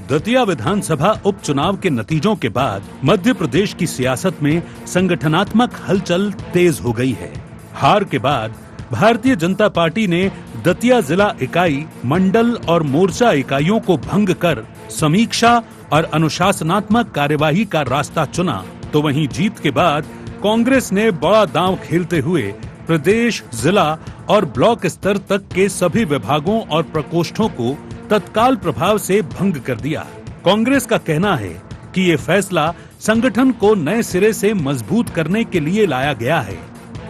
दतिया विधानसभा उपचुनाव के नतीजों के बाद मध्य प्रदेश की सियासत में संगठनात्मक हलचल तेज हो गई है। हार के बाद भारतीय जनता पार्टी ने दतिया जिला इकाई, मंडल और मोर्चा इकाइयों को भंग कर समीक्षा और अनुशासनात्मक कार्यवाही का रास्ता चुना, तो वहीं जीत के बाद कांग्रेस ने बड़ा दांव खेलते हुए प्रदेश, जिला और ब्लॉक स्तर तक के सभी विभागों और प्रकोष्ठों को तत्काल प्रभाव से भंग कर दिया। कांग्रेस का कहना है कि ये फैसला संगठन को नए सिरे से मजबूत करने के लिए लाया गया है,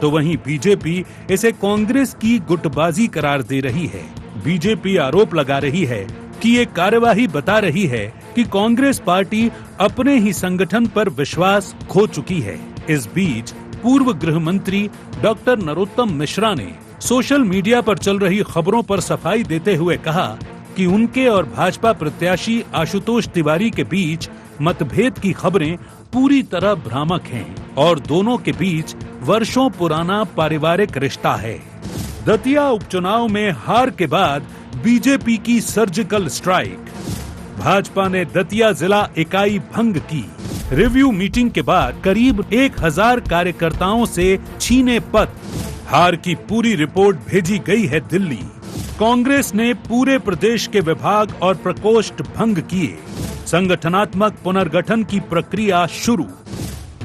तो वहीं बीजेपी इसे कांग्रेस की गुटबाजी करार दे रही है। बीजेपी आरोप लगा रही है कि ये कार्यवाही बता रही है कि कांग्रेस पार्टी अपने ही संगठन पर विश्वास खो चुकी है। इस बीच पूर्व गृह मंत्री डॉक्टर नरोत्तम मिश्रा ने सोशल मीडिया पर चल रही खबरों पर सफाई देते हुए कहा कि उनके और भाजपा प्रत्याशी आशुतोष तिवारी के बीच मतभेद की खबरें पूरी तरह भ्रामक हैं और दोनों के बीच वर्षों पुराना पारिवारिक रिश्ता है। दतिया उपचुनाव में हार के बाद बीजेपी की सर्जिकल स्ट्राइक, भाजपा ने दतिया जिला इकाई भंग की। रिव्यू मीटिंग के बाद करीब 1000 कार्यकर्ताओं से छीने पद। हार की पूरी रिपोर्ट भेजी गई है दिल्ली। कांग्रेस ने पूरे प्रदेश के विभाग और प्रकोष्ठ भंग किए। संगठनात्मक पुनर्गठन की प्रक्रिया शुरू।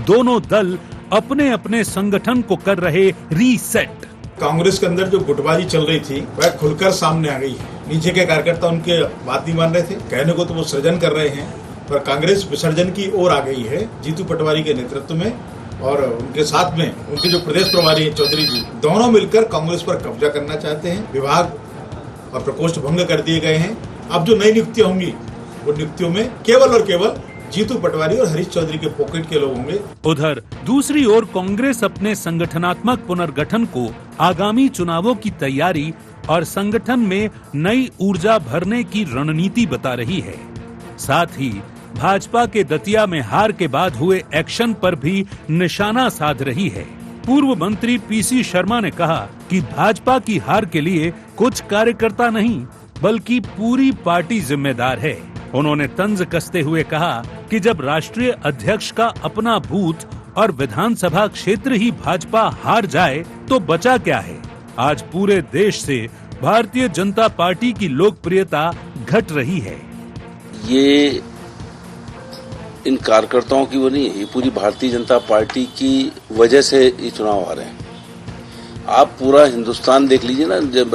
दोनों दल अपने अपने संगठन को कर रहे रीसेट। कांग्रेस के अंदर जो गुटबाजी चल रही थी वह खुलकर सामने आ गई है। नीचे के कार्यकर्ता उनके बात नहीं मान रहे थे, कहने को तो वो सृजन कर रहे हैं, पर कांग्रेस विसर्जन की ओर आ गई है जीतू पटवारी के नेतृत्व में, और उनके साथ में उनके जो प्रदेश प्रभारी चौधरी जी, दोनों मिलकर कांग्रेस पर कब्जा करना चाहते हैं। विभाग और प्रकोष्ठ भंग कर दिए गए हैं। अब जो नई नियुक्तियां होंगी वो नियुक्तियों में केवल और केवल जीतू पटवारी और हरीश चौधरी के पॉकेट के लोग होंगे। उधर दूसरी ओर कांग्रेस अपने संगठनात्मक पुनर्गठन को आगामी चुनावों की तैयारी और संगठन में नई ऊर्जा भरने की रणनीति बता रही है। साथ ही भाजपा के दतिया में हार के बाद हुए एक्शन पर भी निशाना साध रही है। पूर्व मंत्री पीसी शर्मा ने कहा कि भाजपा की हार के लिए कुछ कार्यकर्ता नहीं बल्कि पूरी पार्टी जिम्मेदार है। उन्होंने तंज कसते हुए कहा कि जब राष्ट्रीय अध्यक्ष का अपना बूथ और विधानसभा क्षेत्र ही भाजपा हार जाए तो बचा क्या है। आज पूरे देश से भारतीय जनता पार्टी की लोकप्रियता घट रही है। ये इन कार्यकर्ताओं की वो नहीं है, ये पूरी भारतीय जनता पार्टी की वजह से ये चुनाव आ रहे हैं। आप पूरा हिंदुस्तान देख लीजिए ना, जब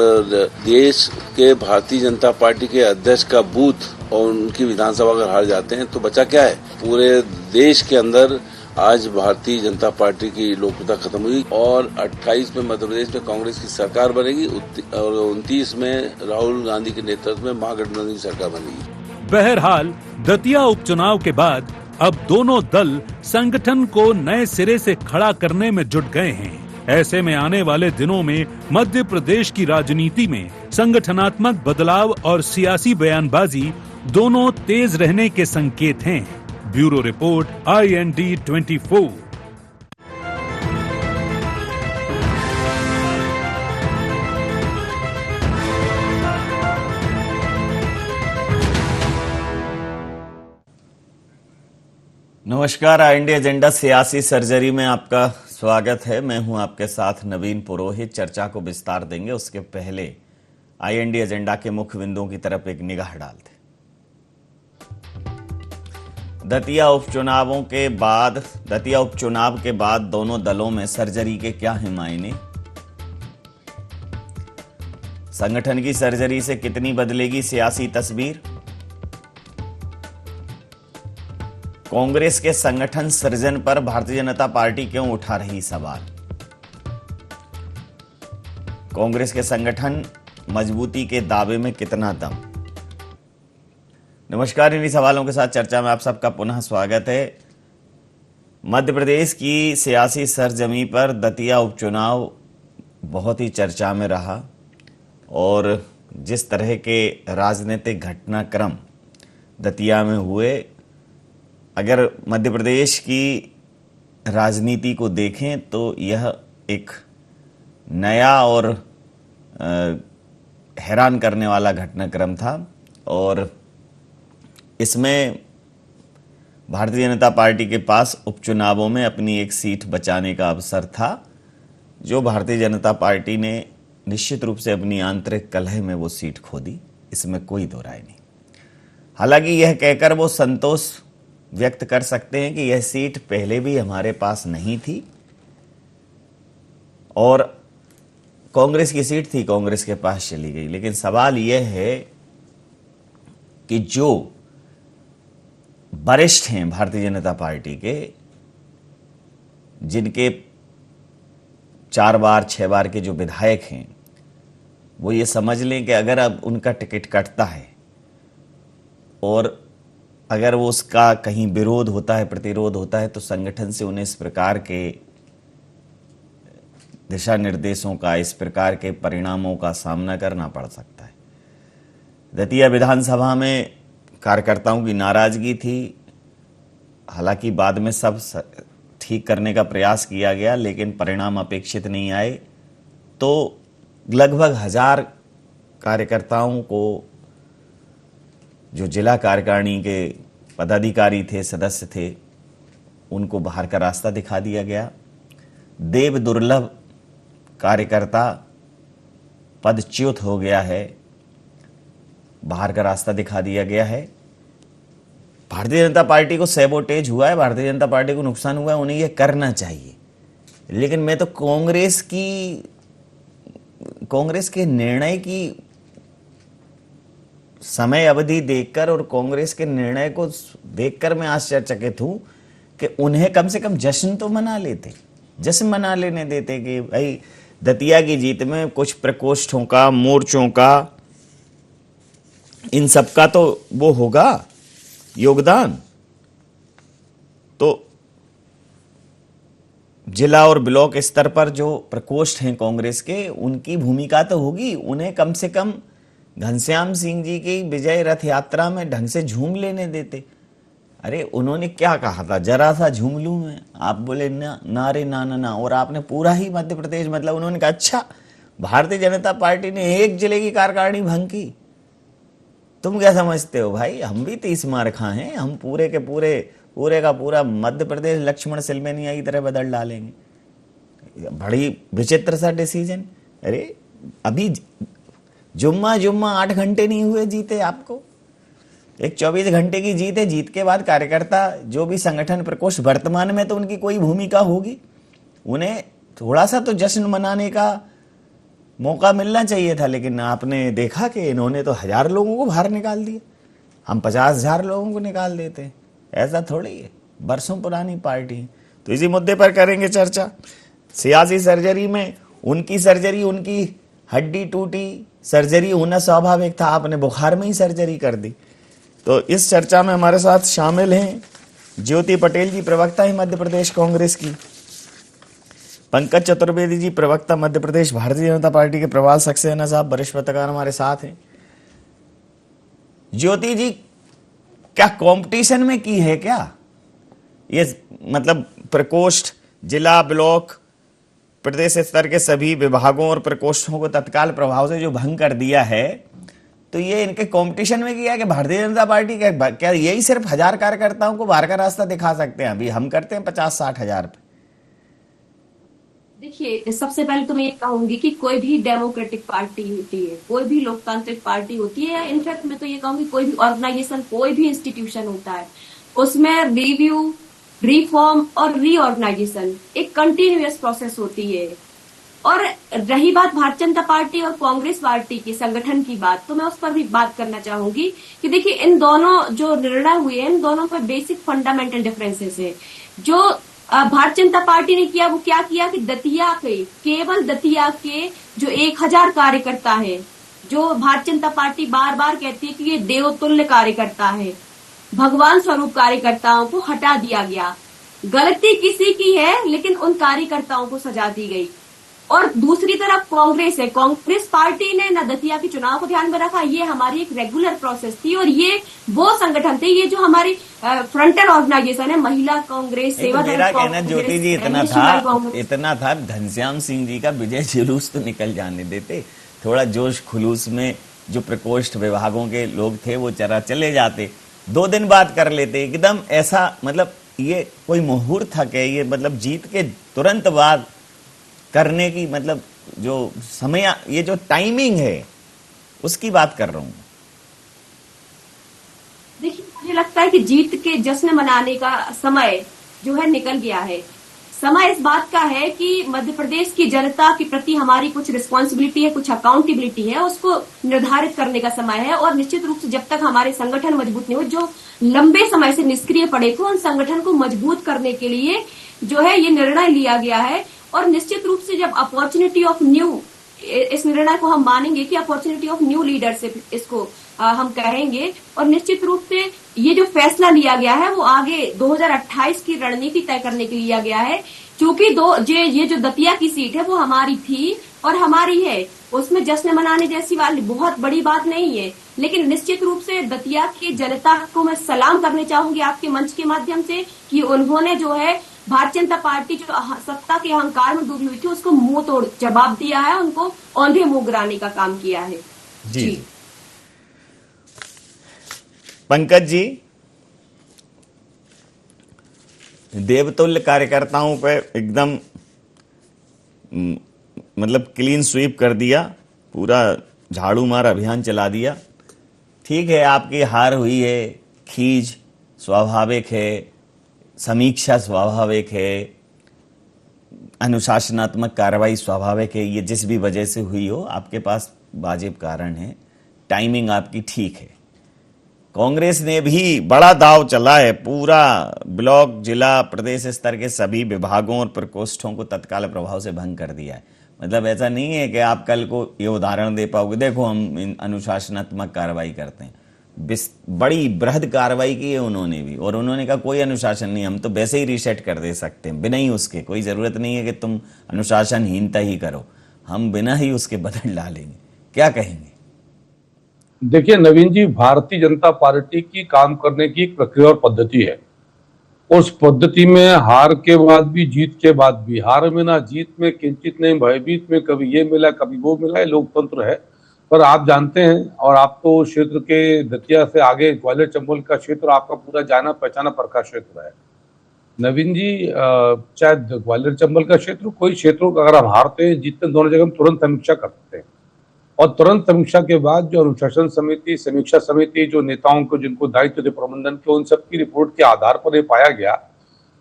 देश के भारतीय जनता पार्टी के अध्यक्ष का बूथ और उनकी विधानसभा अगर हार जाते हैं तो बचा क्या है। पूरे देश के अंदर आज भारतीय जनता पार्टी की लोकप्रियता खत्म हुई और 28 में मध्य प्रदेश में कांग्रेस की सरकार बनेगी और 29 में राहुल गांधी के नेतृत्व में महागठबंधन की सरकार बनेगी। बहरहाल दतिया उपचुनाव के बाद अब दोनों दल संगठन को नए सिरे से खड़ा करने में जुट गए हैं। ऐसे में आने वाले दिनों में मध्य प्रदेश की राजनीति में संगठनात्मक बदलाव और सियासी बयानबाजी दोनों तेज रहने के संकेत हैं। Bureau report IND 24। नमस्कार, IND एजेंडा सियासी सर्जरी में आपका स्वागत है। मैं हूं आपके साथ नवीन पुरोहित। चर्चा को विस्तार देंगे, उसके पहले IND एजेंडा के मुख्य बिंदुओं की तरफ एक निगाह डालते। दतिया उपचुनाव के बाद दोनों दलों में सर्जरी के क्या हैं मायने? संगठन की सर्जरी से कितनी बदलेगी सियासी तस्वीर? कांग्रेस के संगठन सृजन पर भारतीय जनता पार्टी क्यों उठा रही सवाल? कांग्रेस के संगठन मजबूती के दावे में कितना दम? नमस्कार, इन्हीं सवालों के साथ चर्चा में आप सबका पुनः स्वागत है। मध्य प्रदेश की सियासी सरजमी पर दतिया उपचुनाव बहुत ही चर्चा में रहा और जिस तरह के राजनीतिक घटनाक्रम दतिया में हुए, अगर मध्य प्रदेश की राजनीति को देखें तो यह एक नया और हैरान करने वाला घटनाक्रम था और इसमें भारतीय जनता पार्टी के पास उपचुनावों में अपनी एक सीट बचाने का अवसर था, जो भारतीय जनता पार्टी ने निश्चित रूप से अपनी आंतरिक कलह में वो सीट खो दी, इसमें कोई दो राय नहीं। हालांकि यह कहकर वो संतोष व्यक्त कर सकते हैं कि यह सीट पहले भी हमारे पास नहीं थी और कांग्रेस की सीट थी, कांग्रेस के पास चली गई। लेकिन सवाल यह है कि जो वरिष्ठ हैं भारतीय जनता पार्टी के, जिनके 4 बार 6 बार के जो विधायक हैं, वो ये समझ लें कि अगर अब उनका टिकट कटता है और अगर वो उसका कहीं विरोध होता है, प्रतिरोध होता है, तो संगठन से उन्हें इस प्रकार के दिशा निर्देशों का, इस प्रकार के परिणामों का सामना करना पड़ सकता है। दतिया विधानसभा में कार्यकर्ताओं की नाराजगी थी, हालांकि बाद में सब ठीक करने का प्रयास किया गया, लेकिन परिणाम अपेक्षित नहीं आए। तो लगभग 1000 कार्यकर्ताओं को, जो जिला कार्यकारिणी के पदाधिकारी थे, सदस्य थे, उनको बाहर का रास्ता दिखा दिया गया। देव दुर्लभ कार्यकर्ता पदच्युत हो गया है, बाहर का रास्ता दिखा दिया गया है। भारतीय जनता पार्टी को सैबोटेज हुआ है, भारतीय जनता पार्टी को नुकसान हुआ है, उन्हें यह करना चाहिए। लेकिन मैं तो कांग्रेस के निर्णय की समय अवधि देखकर और कांग्रेस के निर्णय को देखकर मैं आश्चर्यचकित हूं कि उन्हें कम से कम जश्न तो मना लेते, जश्न मना लेने देते कि भाई दतिया की जीत में कुछ प्रकोष्ठों का, मोर्चों का, इन सब का तो वो होगा योगदान। तो जिला और ब्लॉक स्तर पर जो प्रकोष्ठ हैं कांग्रेस के, उनकी भूमिका तो होगी। उन्हें कम से कम घनश्याम सिंह जी की विजय रथ यात्रा में ढंग से झूम लेने देते। अरे उन्होंने क्या कहा था, जरा सा झूम लूं मैं, आप बोले ना, ना रे ना ना ना, और आपने पूरा ही मध्य प्रदेश, मतलब उन्होंने कहा अच्छा भारतीय जनता पार्टी ने एक जिले की कार्यकारिणी भंग की, तुम क्या समझते हो भाई, हम भी 30 मार खा हैं, हम पूरे का पूरा मध्य प्रदेश लक्ष्मण सिलमेनिया की तरह बदल डालेंगे। बड़ी विचित्र सा डिसीजन। अरे अभी जुम्मा 8 घंटे नहीं हुए जीते आपको, एक 24 घंटे की जीत है। जीत के बाद कार्यकर्ता, जो भी संगठन प्रकोष्ठ वर्तमान में, तो उनकी कोई भूमिका होगी, उन्हें थोड़ा सा तो जश्न मनाने का मौका मिलना चाहिए था। लेकिन आपने देखा कि इन्होंने तो 1000 लोगों को बाहर निकाल दिया। हम 50,000 लोगों को निकाल देते हैं, ऐसा थोड़ी है, बरसों पुरानी पार्टी है। तो इसी मुद्दे पर करेंगे चर्चा। सियासी सर्जरी में उनकी सर्जरी, उनकी हड्डी टूटी, सर्जरी होना स्वाभाविक था, आपने बुखार में ही सर्जरी कर दी। तो इस चर्चा में हमारे साथ शामिल हैं ज्योति पटेल जी, प्रवक्ता है मध्य प्रदेश कांग्रेस की, पंकज चतुर्वेदी जी, प्रवक्ता मध्य प्रदेश भारतीय जनता पार्टी के, प्रवाल सक्सेना साहब वरिष्ठ पत्रकार हमारे साथ हैं। ज्योति जी, क्या कंपटीशन में की है क्या ये, मतलब प्रकोष्ठ, जिला, ब्लॉक, प्रदेश स्तर के सभी विभागों और प्रकोष्ठों को तत्काल प्रभाव से जो भंग कर दिया है, तो ये इनके कंपटीशन में किया कि भारतीय जनता पार्टी क्या यही सिर्फ 1000 कार्यकर्ताओं को बाहर का रास्ता दिखा सकते हैं? अभी हम करते हैं 50-60 हजार पे। देखिए, सबसे पहले तो मैं ये कहूंगी कि कोई भी डेमोक्रेटिक पार्टी होती है, कोई भी लोकतांत्रिक पार्टी होती है, या इनफैक्ट मैं तो ये कहूंगी कोई भी ऑर्गेनाइजेशन, कोई भी इंस्टीट्यूशन होता है, उसमें रिव्यू, रिफॉर्म और रीऑर्गेनाइजेशन एक कंटिन्यूअस प्रोसेस होती है। और रही बात भारतीय जनता पार्टी और कांग्रेस पार्टी की संगठन की बात, तो मैं उस पर भी बात करना चाहूंगी कि देखिए, इन दोनों जो निर्णय हुए हैं, इन दोनों में बेसिक फंडामेंटल डिफरेंसेस है। जो भारतीय जनता पार्टी ने किया, वो क्या किया कि दतिया के, केवल दतिया के जो 1000 कार्यकर्ता है, जो भारतीय जनता पार्टी बार बार कहती है कि ये देवतुल्य कार्यकर्ता है, भगवान स्वरूप कार्यकर्ताओं को हटा दिया गया। गलती किसी की है, लेकिन उन कार्यकर्ताओं को सजा दी गई। और दूसरी तरफ कांग्रेस है, कांग्रेस पार्टी ने न दतिया के चुनाव को ध्यान में रखा, ये हमारी एक रेगुलर प्रोसेस थी, और ये वो संगठन थे, ये जो हमारी फ्रंटल ऑर्गेनाइजेशन है, महिला कांग्रेस, सेवा मेरा कहना ज्योति जी इतना था, घनश्याम सिंह जी का विजय जुलूस तो निकल जाने देते, थोड़ा जोश खुलूस में जो प्रकोष्ठ विभागों के लोग थे वो चले जाते, 2 दिन बाद कर लेते एकदम ऐसा, मतलब ये कोई मुहूर्त था क्या ये, मतलब जीत के तुरंत बाद करने की, मतलब जो समय, ये जो टाइमिंग है उसकी बात कर रहा हूं। देखिए, मुझे लगता है कि जीत के जश्न मनाने का समय जो है निकल गया है। समय इस बात का है कि मध्य प्रदेश की जनता के प्रति हमारी कुछ रिस्पॉन्सिबिलिटी है, कुछ अकाउंटेबिलिटी है, उसको निर्धारित करने का समय है। और निश्चित रूप से जब तक हमारे संगठन मजबूत नहीं हो, जो लंबे समय से निष्क्रिय पड़े थे, उन संगठन को मजबूत करने के लिए जो है ये निर्णय लिया गया है। और निश्चित रूप से जब अपॉर्चुनिटी ऑफ न्यू, इस निर्णय को हम मानेंगे कि अपॉर्चुनिटी ऑफ न्यू लीडरशिप इसको हम कहेंगे। और निश्चित रूप से ये जो फैसला लिया गया है वो आगे 2028 की रणनीति तय करने के लिए लिया गया है। क्योंकि ये जो दतिया की सीट है वो हमारी थी और हमारी है, उसमें जश्न मनाने जैसी वाली बहुत बड़ी बात नहीं है। लेकिन निश्चित रूप से दतिया की जनता को मैं सलाम करने चाहूंगी आपके मंच के माध्यम से कि उन्होंने जो है भारतीय जनता पार्टी जो सत्ता के अहंकार में डूबी हुई थी उसको मुंह तोड़ जवाब दिया है, उनको औंधे मुंह गिराने का काम किया है। जी। पंकज जी, देवतुल्य कार्यकर्ताओं पे एकदम मतलब क्लीन स्वीप कर दिया, पूरा झाड़ू मार अभियान चला दिया। ठीक है, आपकी हार हुई है, खींच स्वाभाविक है, समीक्षा स्वाभाविक है, अनुशासनात्मक कार्रवाई स्वाभाविक है। ये जिस भी वजह से हुई हो, आपके पास वाजिब कारण है, टाइमिंग आपकी ठीक है। कांग्रेस ने भी बड़ा दाव चला है, पूरा ब्लॉक, जिला, प्रदेश स्तर के सभी विभागों और प्रकोष्ठों को तत्काल प्रभाव से भंग कर दिया है। मतलब ऐसा नहीं है कि आप कल को ये उदाहरण दे पाओगे, देखो हम अनुशासनात्मक कार्रवाई करते हैं। बड़ी बृहद कार्रवाई की है उन्होंने भी, और उन्होंने कहा कोई अनुशासन नहीं, हम तो वैसे ही रीसेट कर दे सकते हैं बिना ही उसके, कोई ज़रूरत नहीं है कि तुम अनुशासनहीनता ही करो, हम बिना ही उसके बदल डालेंगे। क्या कहेंगे? देखिए नवीन जी, भारतीय जनता पार्टी की काम करने की एक प्रक्रिया और पद्धति है। उस पद्धति में हार के बाद भी, जीत के बाद भी, हार में ना जीत में किंचित नहीं, भयभीत में कभी ये मिला कभी वो मिला, ये लोकतंत्र है। पर आप जानते हैं, और आप तो क्षेत्र के दतिया से आगे ग्वालियर चंबल का क्षेत्र आपका पूरा जाना पहचाना परखा क्षेत्र है नवीन जी। चाहे ग्वालियर चंबल का क्षेत्र, कोई क्षेत्रों का अगर हम हारते हैं जीतते हैं, दोनों जगह हम तुरंत समीक्षा करते हैं। और तुरंत समीक्षा के बाद जो अनुशासन समिति, समीक्षा समिति, जो नेताओं को जिनको दायित्व थे प्रबंधन के, उन सबकी रिपोर्ट के आधार पर ये पाया गया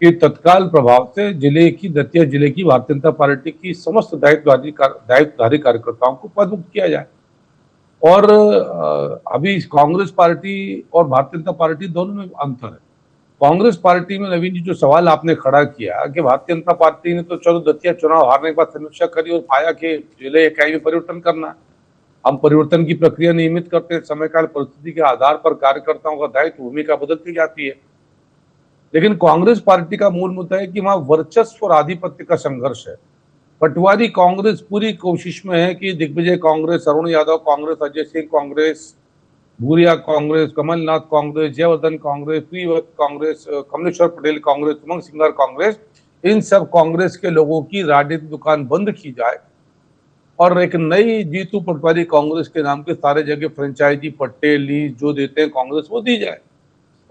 कि तत्काल प्रभाव से दतिया जिले की भारतीय जनता पार्टी की समस्त दायित्वधारी कार्यकर्ताओं को पदमुक्त किया जाए। और अभी कांग्रेस पार्टी और भारतीय जनता पार्टी दोनों में अंतर है। कांग्रेस पार्टी में नवीन जी जो सवाल आपने खड़ा किया कि भारतीय जनता पार्टी ने तो चलो दतिया चुनाव हारने के बाद समीक्षा करी और पाया कि जिले इकाई में परिवर्तन करना। हम परिवर्तन की प्रक्रिया नियमित करते हैं, समय काल परिस्थिति के आधार पर कार्यकर्ताओं का दायित्व, भूमिका बदलती जाती है। लेकिन कांग्रेस पार्टी का मूल मुद्दा है कि वहां वर्चस्व और आधिपत्य का संघर्ष है। पटवारी कांग्रेस पूरी कोशिश में है कि दिग्विजय कांग्रेस, अरुण यादव कांग्रेस, अजय सिंह कांग्रेस, भूरिया कांग्रेस, कमलनाथ कांग्रेस, जयवर्धन कांग्रेस, प्रियव्रत कांग्रेस, कमलेश्वर पटेल कांग्रेस, उमंग सिंगार कांग्रेस, इन सब कांग्रेस के लोगों की राजनीतिक दुकान बंद की जाए और एक नई जीतू पटवारी कांग्रेस के नाम के सारे जगह फ्रेंचाइजी, पट्टे, लीज जो देते हैं कांग्रेस, वो दी जाए।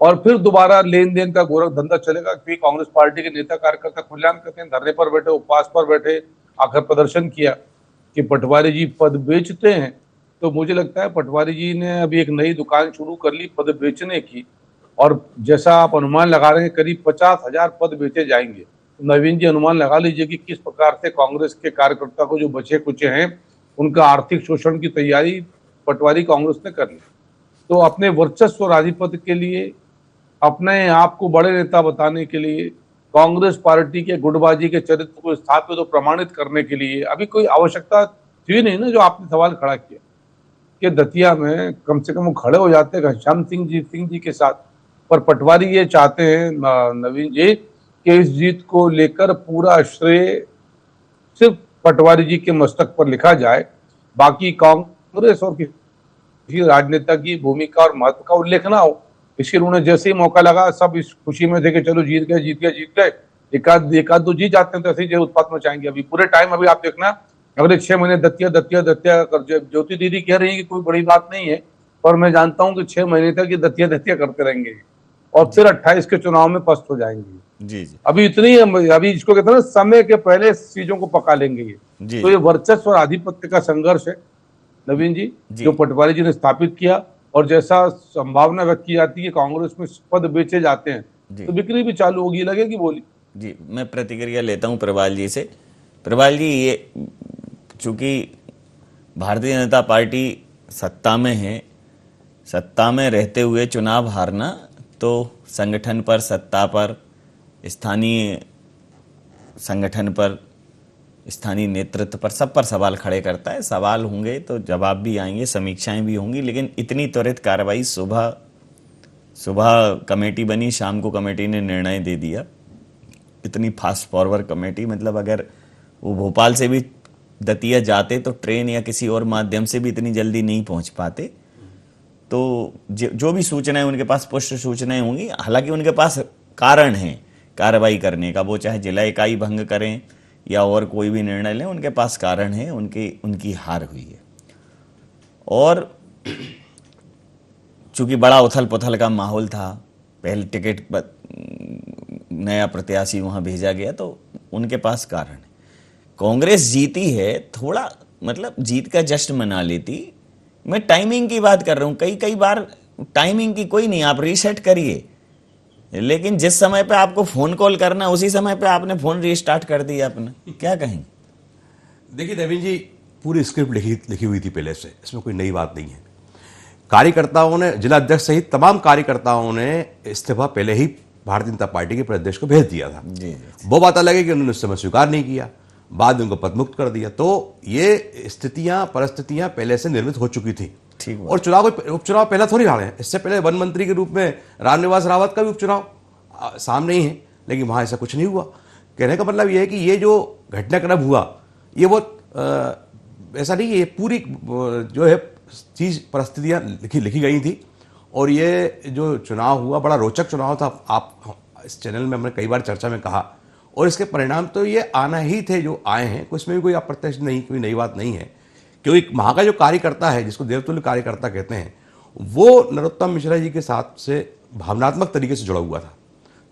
और फिर दोबारा लेन देन का गोरख धंधा चलेगा, क्योंकि कांग्रेस पार्टी के नेता कार्यकर्ता खुलेआम कहते हैं, धरने पर बैठे, उपवास पर बैठे, आकर प्रदर्शन किया कि पटवारी जी पद बेचते हैं। तो मुझे लगता है पटवारी जी ने अभी एक नई दुकान शुरू कर ली पद बेचने की, और जैसा आप अनुमान लगा रहे हैं करीब 50,000 पद बेचे जाएंगे। तो नवीन जी अनुमान लगा लीजिए कि किस प्रकार से कांग्रेस के कार्यकर्ता को जो बचे कुचे हैं उनका आर्थिक शोषण की तैयारी पटवारी कांग्रेस ने कर ली। तो अपने वर्चस्व और आधिपत्य के लिए, अपने आप को बड़े नेता बताने के लिए, कांग्रेस पार्टी के गुटबाजी के चरित्र को स्थापित और प्रमाणित करने के लिए अभी कोई आवश्यकता थी नहीं ना, जो आपने सवाल खड़ा किया कि दतिया में कम से कम वो खड़े हो जाते घनश्याम सिंह जी के साथ। पर पटवारी ये चाहते हैं नवीन जी कि इस जीत को लेकर पूरा श्रेय सिर्फ पटवारी जी के मस्तक पर लिखा जाए, बाकी कांग्रेस और किसी राजनेता की भूमिका और महत्व का उल्लेख ना हो। इसलिए उन्होंने जैसे ही मौका लगा सब इस खुशी में थे कि चलो जीत गए, एकाध दो जीत जाते हैं तो ऐसे ही उत्पात मचाएंगे। अभी पूरे टाइम अभी आप देखना अगले 6 महीने दतिया ज्योति दीदी कह रही है कि कोई बड़ी बात नहीं है, पर मैं जानता हूं कि 6 महीने तक ये दतिया दतिया करते रहेंगे और फिर 28 के चुनाव में पस्त हो जाएंगे। जी जी अभी अभी इसको कहते हैं ना, समय के पहले चीजों को पका लेंगे ये। जी तो ये वर्चस्व और आधिपत्य का संघर्ष है नवीन जी, जो पटवारी जी ने स्थापित किया। और जैसा संभावना व्यक्त की जाती है कांग्रेस में पद बेचे जाते हैं तो बिक्री भी चालू होगी, लगेगी बोली। जी, मैं प्रतिक्रिया लेता हूं प्रवाल जी से। प्रवाल जी, ये चूंकि भारतीय जनता पार्टी सत्ता में है, सत्ता में रहते हुए चुनाव हारना तो संगठन पर, सत्ता पर, स्थानीय संगठन पर, स्थानीय नेतृत्व पर, सब पर सवाल खड़े करता है। सवाल होंगे तो जवाब भी आएंगे, समीक्षाएं भी होंगी, लेकिन इतनी त्वरित कार्रवाई, सुबह कमेटी बनी, शाम को कमेटी ने निर्णय दे दिया, इतनी फास्ट फॉरवर्ड कमेटी। मतलब अगर वो भोपाल से भी दतिया जाते तो ट्रेन या किसी और माध्यम से भी इतनी जल्दी नहीं पहुंच पाते। तो जो भी सूचनाएं उनके पास, पुष्ट सूचनाएं होंगी, हालांकि उनके पास कारण है कार्रवाई करने का, वो चाहे जिला इकाई भंग करें या और कोई भी निर्णय लें, उनके पास कारण है, उनकी हार हुई है। और चूंकि बड़ा उथल पुथल का माहौल था, पहले टिकट नया प्रत्याशी वहां भेजा गया, तो उनके पास कारण है। कांग्रेस जीती है, थोड़ा मतलब जीत का जश्न मना लेती। मैं टाइमिंग की बात कर रहा हूं, कई बार टाइमिंग की कोई नहीं, आप रीसेट करिए, लेकिन जिस समय पे आपको फोन कॉल करना उसी समय पे आपने फोन रीस्टार्ट कर दिया अपना, क्या कहेंगे? देखिए नवीन जी, पूरी स्क्रिप्ट लिखी हुई थी पहले से, इसमें कोई नई बात नहीं है। कार्यकर्ताओं ने, जिला अध्यक्ष सहित तमाम कार्यकर्ताओं ने इस्तीफा पहले ही भारतीय जनता पार्टी के प्रदेश को भेज दिया था। वो बात अलग है कि उन्होंने उस समय स्वीकार नहीं किया, बाद में उनको पदमुक्त कर दिया। तो ये स्थितियां, परिस्थितियां पहले से निर्मित हो चुकी थी। और उपचुनाव पहला थोड़ी हारे हैं, इससे पहले वन मंत्री के रूप में रामनिवास रावत का भी उपचुनाव सामने ही है, लेकिन वहां ऐसा कुछ नहीं हुआ। कहने का मतलब यह है कि ये जो घटनाक्रम हुआ, ये वो ऐसा नहीं है, ये पूरी जो है चीज, परिस्थितियां लिखी गई थी। और ये जो चुनाव हुआ, बड़ा रोचक चुनाव था। आप इस चैनल में हमने कई बार चर्चा में कहा, और इसके परिणाम तो ये आना ही थे जो आए हैं, उसमें भी कोई अप्रत्यक्ष नहीं, कोई नई बात नहीं है। क्योंकि वहाँ का जो कार्यकर्ता है, जिसको देवतुल्य कार्यकर्ता कहते हैं, वो नरोत्तम मिश्रा जी के साथ से भावनात्मक तरीके से जुड़ा हुआ था।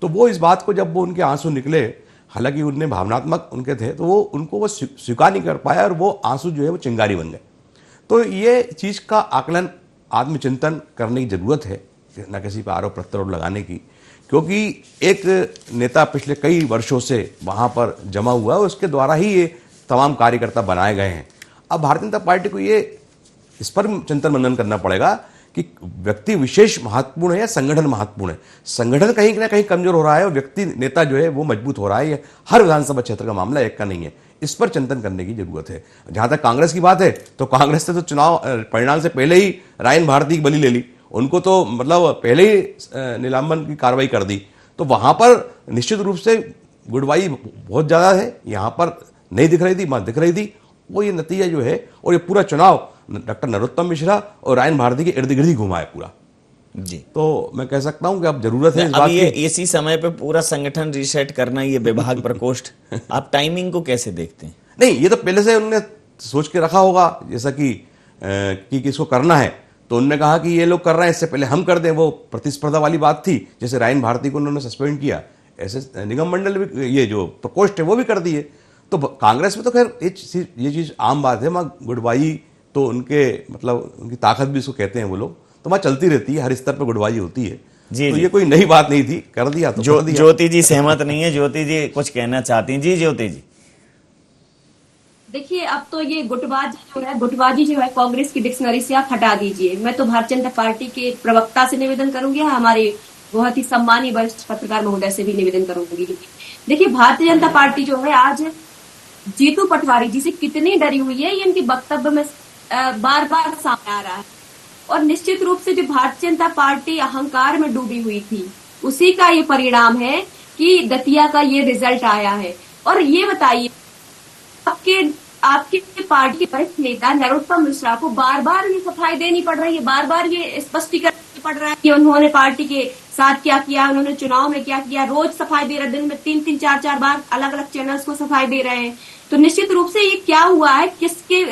तो वो इस बात को, जब वो उनके आंसू निकले, हालांकि उनने भावनात्मक उनके थे, तो वो उनको वो स्वीकार नहीं कर पाया, और वो आंसू जो है वो चिंगारी बन गए। तो ये चीज़ का आकलन, आत्मचिंतन करने की जरूरत है, न किसी पर आरोप प्रत्यारोप लगाने की। क्योंकि एक नेता पिछले कई वर्षों से वहाँ पर जमा हुआ है, उसके द्वारा ही ये तमाम कार्यकर्ता बनाए गए हैं। अब भारतीय जनता पार्टी को ये इस पर चिंतन मनन करना पड़ेगा कि व्यक्ति विशेष महत्वपूर्ण है या संगठन महत्वपूर्ण है। संगठन कहीं ना कहीं कमजोर हो रहा है और व्यक्ति नेता जो है वो मजबूत हो रहा है। ये हर विधानसभा क्षेत्र का मामला एक का नहीं है, इस पर चिंतन करने की जरूरत है। जहां तक कांग्रेस की बात है, तो कांग्रेस ने तो चुनाव परिणाम से पहले ही रायन भारती की बलि ले ली, उनको तो मतलब पहले ही निलंबन की कार्रवाई कर दी। तो वहां पर निश्चित रूप से गुडवाई बहुत ज्यादा है, यहाँ पर नहीं दिख रही थी, वहां दिख रही थी। वो ये नतीजा जो है, और ये पूरा चुनाव डॉक्टर नरोत्तम मिश्रा और रायन भारती के इर्द गिर्द ही घुमा है पूरा जी। तो मैं कह सकता हूं कि अब जरूरत है इस बात की। इसी समय पे पूरा संगठन रीसेट करना, ये विभाग प्रकोष्ठ, आप टाइमिंग को कैसे देखते हैं? नहीं, ये तो पहले से उन्होंने सोच के रखा होगा, जैसा कि किसको करना है, तो उन्होंने कहा कि ये लोग कर रहे हैं, इससे पहले हम कर दें। वो प्रतिस्पर्धा वाली बात थी, जैसे रायन भारती को उन्होंने सस्पेंड किया, ऐसे निगम मंडल भी, ये जो प्रकोष्ठ है वो भी कर दिए। तो कांग्रेस में तो खैर ये चीज आम बात है, वहाँ गुडवाई तो उनके मतलब उनकी ताकत भी इसको कहते हैं वो लोग, तो वहाँ चलती रहती है, हर स्तर पर गुडवाई होती है जी। तो ये कोई नई बात नहीं थी, कर दिया तो कर दिया। ज्योति जी सहमत नहीं है, ज्योति जी कुछ कहना चाहती हैं। जी ज्योति जी। देखिए, अब तो ये गुटबाजी जो है कांग्रेस की डिक्शनरी से आप हटा दीजिए। मैं तो भारतीय जनता पार्टी के प्रवक्ता से निवेदन करूंगी, हमारे बहुत ही सम्मानीय वरिष्ठ पत्रकार महोदय से भी निवेदन करूंगी। देखिए, भारतीय जनता पार्टी जो है आज जीतू पटवारी जी से कितनी डरी हुई है, ये इनके वक्तव्य में बार बार सामने आ रहा है। और निश्चित रूप से जो भारतीय जनता पार्टी अहंकार में डूबी हुई थी, उसी का ये परिणाम है कि दतिया का ये रिजल्ट आया है। और ये बताइए, आपके पार्टी के वरिष्ठ नेता नरोत्तम मिश्रा को बार बार ये सफाई देनी पड़ रही है, बार बार ये स्पष्टीकरण पड़ रहा है कि उन्होंने पार्टी के साथ क्या किया, उन्होंने चुनाव में क्या किया। रोज सफाई दे रहे, दिन में 3-3, 4-4 बार अलग अलग चैनल्स को सफाई दे रहे हैं। तो निश्चित रूप से ये क्या हुआ है, किसके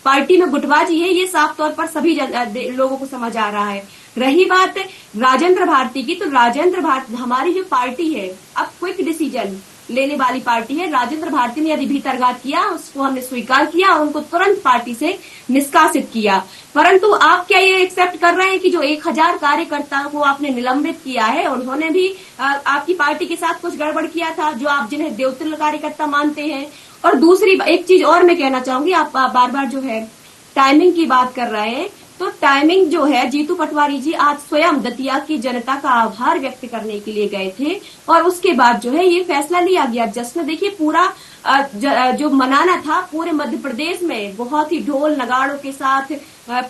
पार्टी में गुटबाजी है, ये साफ तौर पर सभी लोगों को समझ आ रहा है। रही बात राजेंद्र भारती की, तो राजेंद्र भारती हमारी जो पार्टी है अब क्विक डिसीजन लेने वाली पार्टी है। राजेंद्र भारती ने यदि भीतरघात किया, उसको हमने स्वीकार किया और उनको तुरंत पार्टी से निष्कासित किया। परंतु आप क्या ये एक्सेप्ट कर रहे हैं कि जो 1000 कार्यकर्ताओं को आपने निलंबित किया है, उन्होंने भी आपकी पार्टी के साथ कुछ गड़बड़ किया था, जो आप जिन्हें देवतुल्य कार्यकर्ता मानते हैं? और दूसरी एक चीज और मैं कहना चाहूंगी, आप बार बार जो है टाइमिंग की बात कर रहे हैं, तो टाइमिंग जो है, जीतू पटवारी जी आज स्वयं दतिया की जनता का आभार व्यक्त करने के लिए गए थे और उसके बाद जो है ये फैसला लिया गया। जश्न देखिए पूरा जो मनाना था पूरे मध्य प्रदेश में बहुत ही ढोल नगाड़ों के साथ,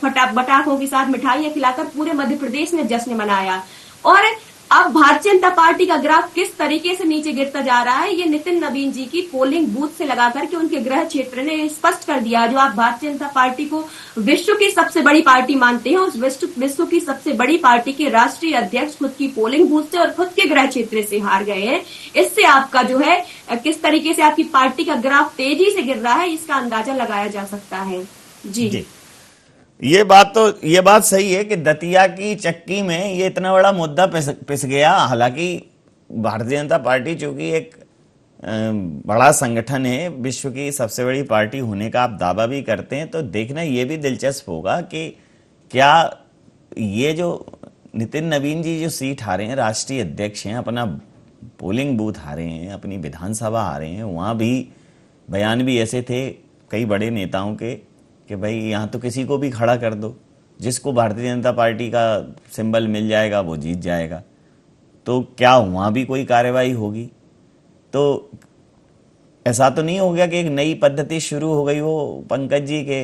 पटाखों के साथ, मिठाइयां खिलाकर पूरे मध्य प्रदेश में जश्न मनाया। और अब भारतीय जनता पार्टी का ग्राफ किस तरीके से नीचे गिरता जा रहा है, ये नितिन नवीन जी की पोलिंग बूथ से लगाकर के उनके गृह क्षेत्र ने स्पष्ट कर दिया। जो आप भारतीय जनता पार्टी को विश्व की सबसे बड़ी पार्टी मानते हैं, उस विश्व की सबसे बड़ी पार्टी के राष्ट्रीय अध्यक्ष खुद की पोलिंग बूथ से और खुद के गृह क्षेत्र से हार गए हैं। इससे आपका जो है किस तरीके से आपकी पार्टी का ग्राफ तेजी से गिर रहा है, इसका अंदाजा लगाया जा सकता है। जी। ये बात सही है कि दतिया की चक्की में ये इतना बड़ा मुद्दा पिस गया। हालांकि भारतीय जनता पार्टी चूंकि एक बड़ा संगठन है, विश्व की सबसे बड़ी पार्टी होने का आप दावा भी करते हैं, तो देखना ये भी दिलचस्प होगा कि क्या ये जो नितिन नवीन जी जो सीट हारे हैं, राष्ट्रीय अध्यक्ष हैं, अपना पोलिंग बूथ हारे हैं, अपनी विधानसभा हारे हैं, वहाँ भी बयान भी ऐसे थे कई बड़े नेताओं के कि भाई यहाँ तो किसी को भी खड़ा कर दो, जिसको भारतीय जनता पार्टी का सिंबल मिल जाएगा वो जीत जाएगा। तो क्या वहाँ भी कोई कार्रवाई होगी? तो ऐसा तो नहीं हो गया कि एक नई पद्धति शुरू हो गई हो पंकज जी के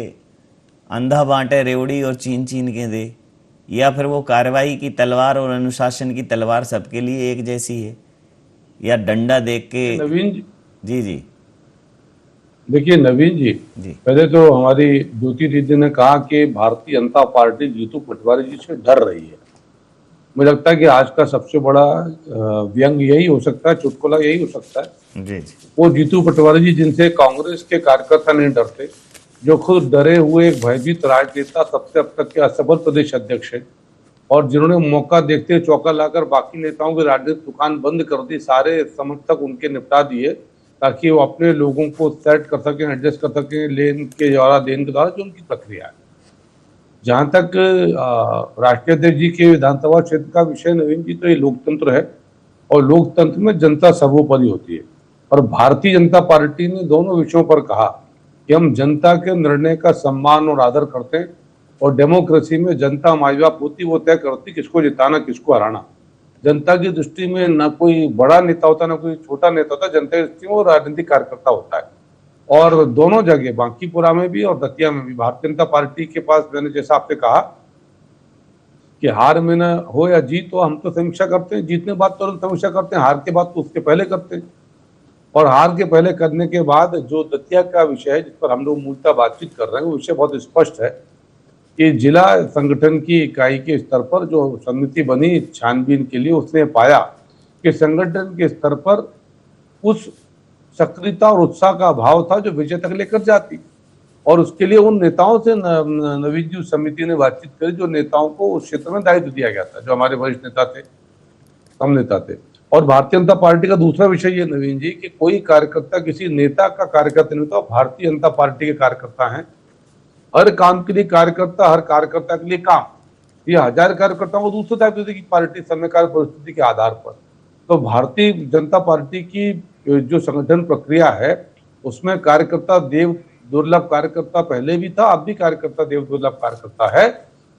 अंधा बांटे रेवड़ी और चीन चीन के दे, या फिर वो कार्रवाई की तलवार और अनुशासन की तलवार सबके लिए एक जैसी है, या डंडा देख के? नवीन जी देखिए नवीन जी, पहले तो हमारी ज्योति दीदी ने कहा कि भारतीय जनता पार्टी जीतू पटवारी जी से डर रही है। मुझे लगता है कि आज का सबसे बड़ा व्यंग यही हो सकता है, चुटकुला यही हो सकता है। जी। वो जीतू पटवारी जी जिनसे कांग्रेस के कार्यकर्ता नहीं डरते, जो खुद डरे हुए एक भयभीत राजनेता, सबसे अब तक के असफल प्रदेश अध्यक्ष है, और जिन्होंने मौका देखते चौका लाकर बाकी नेताओं की राजनीतिक दुकान बंद कर दी, सारे समर्थक उनके निपटा दिए ताकि वो अपने लोगों को सेट कर सकें, एडजस्ट कर सकें लेन के द्वारा, देन के द्वारा, जो उनकी प्रक्रिया है। जहां तक राष्ट्रीय अध्यक्ष जी के विधानसभा क्षेत्र का विषय नवीन जी, तो ये लोकतंत्र है और लोकतंत्र में जनता सर्वोपरि होती है। और भारतीय जनता पार्टी ने दोनों विषयों पर कहा कि हम जनता के निर्णय का सम्मान और आदर करते हैं, और डेमोक्रेसी में जनता माई बाप होती, वो तय करती किसको जिताना किसको हराना। जनता की दृष्टि में ना कोई बड़ा नेता होता ना कोई छोटा नेता होता, जनता की दृष्टि में वो राजनीतिक कार्यकर्ता होता है। और दोनों जगह बांकीपुरा में भी और दतिया में भी भारतीय जनता पार्टी के पास, मैंने जैसा आपसे कहा कि हार में न हो या जीत हो, हम तो समीक्षा करते हैं, जीतने के बाद तुरंत समीक्षा करते हैं, हार के बाद तो उसके पहले करते हैं। और हार के पहले करने के बाद जो दतिया का विषय है जिस पर हम लोग मूलतः बातचीत कर रहे हैं, वो विषय बहुत स्पष्ट है कि जिला संगठन की इकाई के स्तर पर जो समिति बनी छानबीन के लिए, उसने पाया कि संगठन के स्तर पर उस सक्रियता और उत्साह का अभाव था जो विजय तक लेकर जाती। और उसके लिए उन नेताओं से नवीन जी समिति ने बातचीत करी जो नेताओं को उस क्षेत्र में दायित्व दिया गया था, जो हमारे वरिष्ठ नेता थे, हम नेता थे। और भारतीय जनता पार्टी का दूसरा विषय ये नवीन जी कि कोई कार्यकर्ता किसी नेता का कार्यकर्ता नहीं होता, भारतीय जनता पार्टी के कार्यकर्ता हैं। हर काम के लिए कार्यकर्ता, हर कार्यकर्ता के लिए काम, ये 1000 कार्यकर्ताओं को दूसरे दायित्व देगी पार्टी समयकाल परिस्थिति के आधार पर। तो भारतीय जनता पार्टी की जो संगठन प्रक्रिया है उसमें कार्यकर्ता देव दुर्लभ कार्यकर्ता पहले भी था, अब भी कार्यकर्ता देव दुर्लभ कार्यकर्ता है,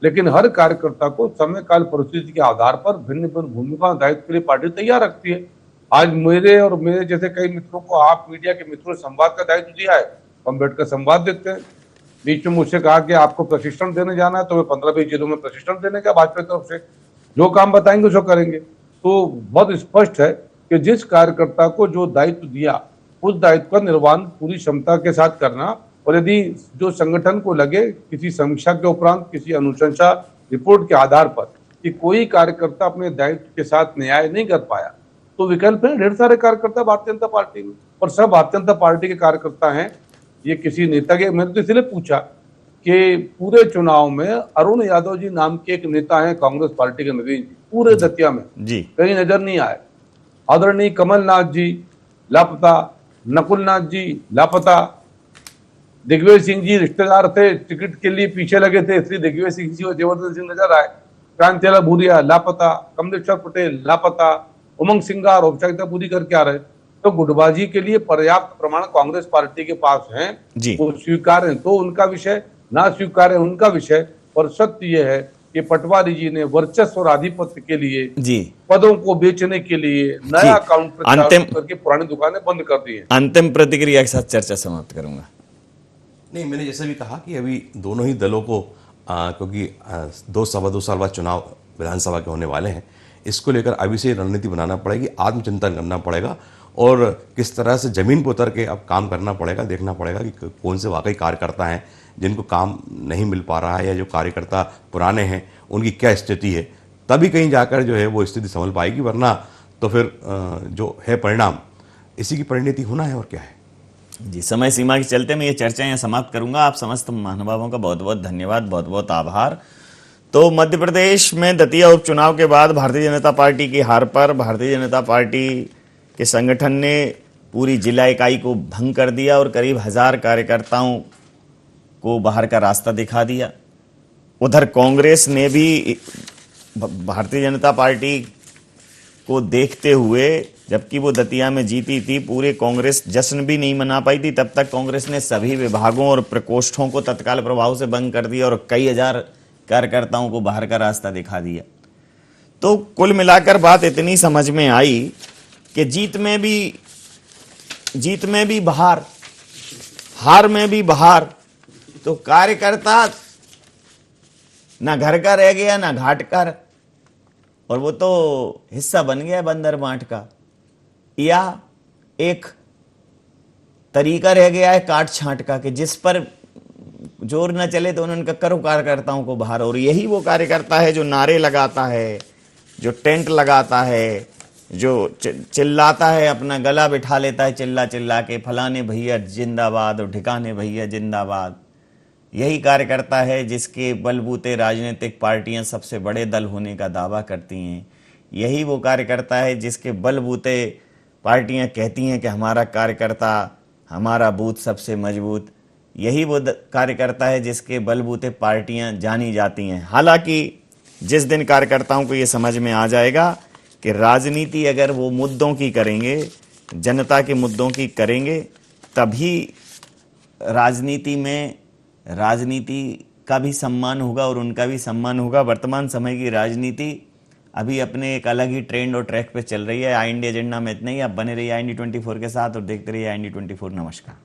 लेकिन हर कार्यकर्ता को समय काल परिस्थिति के आधार पर भिन्न भिन्न भूमिका दायित्व के लिए पार्टी तैयार रखती है। आज मेरे और मेरे जैसे कई मित्रों को आप मीडिया के मित्रों ने संवाद का दायित्व दिया है, हम बैठकर संवाद देते हैं। बीच में मुझसे कहा कि आपको प्रशिक्षण देने जाना है, तो मैं 15-20 जिलों में प्रशिक्षण देने का भाजपा की तरफ से जो काम बताएंगे उसको करेंगे। तो बहुत स्पष्ट है कि जिस कार्यकर्ता को जो दायित्व दिया उस दायित्व का निर्वहन पूरी क्षमता के साथ करना, और यदि जो संगठन को लगे किसी समीक्षा के उपरांत, किसी अनुशंसा रिपोर्ट के आधार पर कि कोई कार्यकर्ता अपने दायित्व के साथ न्याय नहीं कर पाया, तो विकल्प है ढेर सारे कार्यकर्ता भारतीय जनता पार्टी में, और सब भारतीय जनता पार्टी के कार्यकर्ता हैं। ये किसी नेता के, मैंने तो इसलिए पूछा कि पूरे चुनाव में अरुण यादव जी नाम के एक नेता हैं कांग्रेस पार्टी के नवीन जी, पूरे दतिया में जी कहीं नजर नहीं आए। आदरणीय कमलनाथ जी लापता, नकुलनाथ जी लापता, दिग्विजय सिंह जी रिश्तेदार थे, टिकट के लिए पीछे लगे थे, इसलिए दिग्विजय सिंह जी और जयवर्धन सिंह नजर आए। क्रांतिलाल भूरिया लापता, कमलेश्वर पटेल लापता, उमंग सिंगार औपचारिकता पूरी करके आ रहे। तो गुटबाजी के लिए पर्याप्त प्रमाण कांग्रेस पार्टी के पास हैं, जी। वो स्वीकार है तो उनका विषय, ना स्वीकार है उनका विषय। पर सत्य यह है कि पटवारी जी ने वर्चस्व और आधिपत्य के लिए, जी, पदों को बेचने के लिए नया अकाउंट करके पुरानी दुकानें बंद कर दी हैं। अंतिम प्रतिक्रिया के साथ चर्चा समाप्त करूंगा। नहीं, मैंने जैसे भी कहा कि अभी दोनों ही दलों को क्योंकि 2 साल बाद चुनाव विधानसभा के होने वाले हैं, इसको लेकर अभी से रणनीति बनाना पड़ेगी, आत्मचिंतन करना पड़ेगा और किस तरह से जमीन पर उतर के अब काम करना पड़ेगा, देखना पड़ेगा कि कौन से वाकई कार्यकर्ता हैं जिनको काम नहीं मिल पा रहा है, या जो कार्यकर्ता पुराने हैं उनकी क्या स्थिति है, तभी कहीं जाकर जो है वो स्थिति संभल पाएगी। वरना तो फिर जो है परिणाम, इसी की परिणति होना है और क्या है। जी, समय सीमा के चलते मैं ये चर्चा यहाँ समाप्त करूंगा। आप समस्त महानुभावों का बहुत बहुत धन्यवाद, बहुत बहुत आभार। तो मध्य प्रदेश में दतिया उपचुनाव के बाद भारतीय जनता पार्टी की हार पर भारतीय जनता पार्टी के संगठन ने पूरी जिला इकाई को भंग कर दिया और करीब 1000 कार्यकर्ताओं को बाहर का रास्ता दिखा दिया। उधर कांग्रेस ने भी भारतीय जनता पार्टी को देखते हुए, जबकि वो दतिया में जीती थी, पूरे कांग्रेस जश्न भी नहीं मना पाई थी, तब तक कांग्रेस ने सभी विभागों और प्रकोष्ठों को तत्काल प्रभाव से बंद कर दिया और कई हजार कार्यकर्ताओं को बाहर का रास्ता दिखा दिया। तो कुल मिलाकर बात इतनी समझ में आई कि जीत में भी बाहर, हार में भी बाहर। तो कार्यकर्ता ना घर का रह गया ना घाट का, और वो तो हिस्सा बन गया बंदर बांट का, या एक तरीका रह गया है काट छांट का कि जिस पर जोर न चले तो उन्होंने करो कार्यकर्ताओं को बाहर। और यही वो कार्यकर्ता है जो नारे लगाता है, जो टेंट लगाता है, जो चिल्लाता है, अपना गला बिठा लेता है चिल्ला चिल्ला के, फलाने भैया जिंदाबाद और ठिकाने भैया जिंदाबाद। यही कार्यकर्ता है जिसके बलबूते राजनीतिक पार्टियां सबसे बड़े दल होने का दावा करती हैं। यही वो कार्यकर्ता है जिसके बलबूते पार्टियां कहती हैं कि हमारा कार्यकर्ता, हमारा बूथ सबसे मजबूत। यही वो कार्यकर्ता है जिसके बलबूते पार्टियां जानी जाती हैं। हालांकि जिस दिन कार्यकर्ताओं को ये समझ में आ जाएगा कि राजनीति अगर वो मुद्दों की करेंगे, जनता के मुद्दों की करेंगे, तभी राजनीति का भी सम्मान होगा और उनका भी सम्मान होगा। वर्तमान समय की राजनीति अभी अपने एक अलग ही ट्रेंड और ट्रैक पे चल रही है। आई इंडिया एजेंडा में इतना ही। आप बने रहिए IND24 के साथ और देखते रहिए IND24। नमस्कार।